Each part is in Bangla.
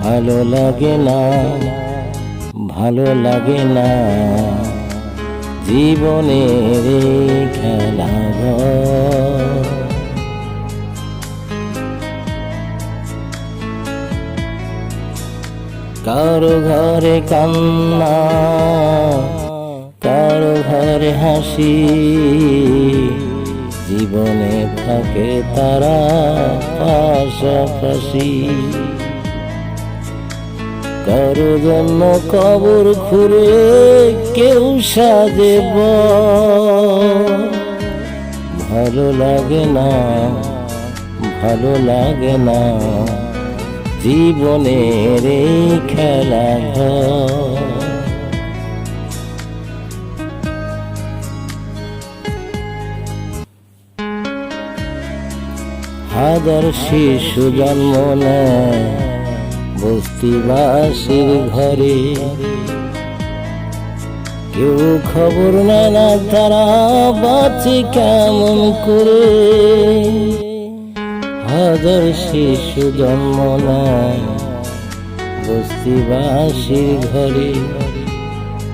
ভালো লাগে না, ভালো লাগে না জীবনের খেলা। কারো ঘরে কান্না, কারো ঘরে হাসি, জীবনে থাকে তারা পাশাপাশি। কারো জন্য কবর খুঁড়ে কেউ সাজে, ভালো লাগে না, ভালো লাগে না জীবনের খেলা। হাজার শিশু জন্ম নেয় বস্তিবাসীর ঘরে, কেউ খবর নেয় না তারা বাঁচে কেমন করে। হাজার শিশু জন্ম নেয় বস্তিবাসীর ঘরে,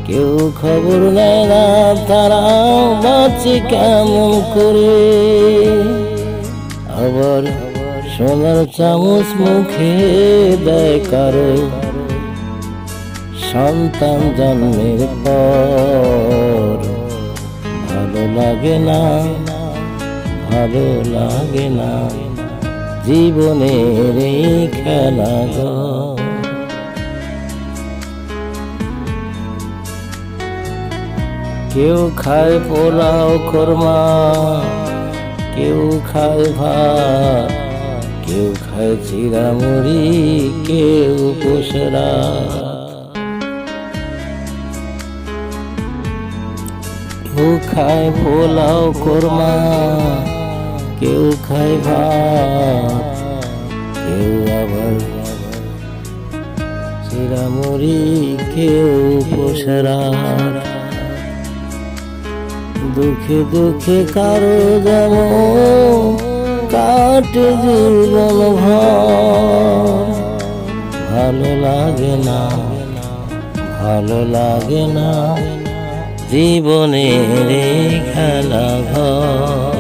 কেউ খবর নেয় না তারা বাঁচে কেমন করে। আবার সোনার চামচ মুখে দেয় কারো সন্তান জন্মের পর। ভালো লাগে না, ভালো লাগে না জীবনের খেলা। কেউ খায় পোলাও কোরমা, কেউ খায় ভাত, কেউ খায় চিড়ামুড়ি, কেউ পোষরা। কেউ খায় পোলাও কোরমা, কেউ খায় ভাত, কেউ আবার চিড়ামুড়ি, কেউ পোষরা। দুঃখে দুঃখে কারো যেমন কাটে জীবন ভর। ভালো লাগে না, ভালো লাগে না জীবনের খেলা ঘর।